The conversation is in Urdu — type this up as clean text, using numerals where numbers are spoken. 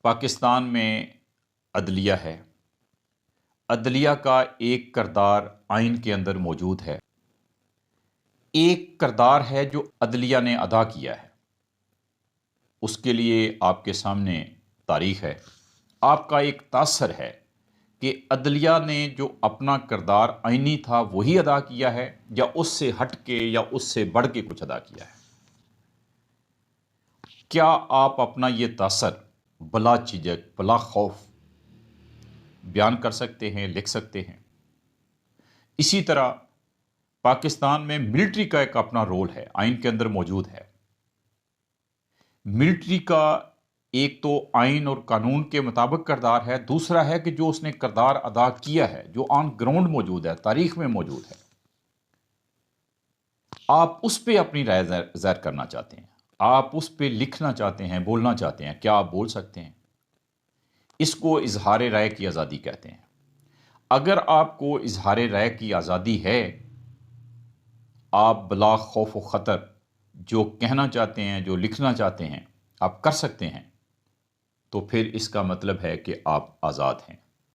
پاکستان میں عدلیہ ہے۔ عدلیہ کا ایک کردار آئین کے اندر موجود ہے، ایک کردار ہے جو عدلیہ نے ادا کیا ہے۔ اس کے لیے آپ کے سامنے تاریخ ہے، آپ کا ایک تاثر ہے کہ عدلیہ نے جو اپنا کردار آئینی تھا وہی ادا کیا ہے یا اس سے ہٹ کے یا اس سے بڑھ کے کچھ ادا کیا ہے۔ کیا آپ اپنا یہ تاثر بلا جھجک بلا خوف بیان کر سکتے ہیں، لکھ سکتے ہیں؟ اسی طرح پاکستان میں ملٹری کا ایک اپنا رول ہے، آئین کے اندر موجود ہے۔ ملٹری کا ایک تو آئین اور قانون کے مطابق کردار ہے، دوسرا ہے کہ جو اس نے کردار ادا کیا ہے، جو آن گراؤنڈ موجود ہے، تاریخ میں موجود ہے۔ آپ اس پہ اپنی رائے ظاہر کرنا چاہتے ہیں، آپ اس پہ لکھنا چاہتے ہیں، بولنا چاہتے ہیں، کیا آپ بول سکتے ہیں؟ اس کو اظہار رائے کی آزادی کہتے ہیں۔ اگر آپ کو اظہار رائے کی آزادی ہے، آپ بلا خوف و خطر جو کہنا چاہتے ہیں، جو لکھنا چاہتے ہیں، آپ کر سکتے ہیں، تو پھر اس کا مطلب ہے کہ آپ آزاد ہیں۔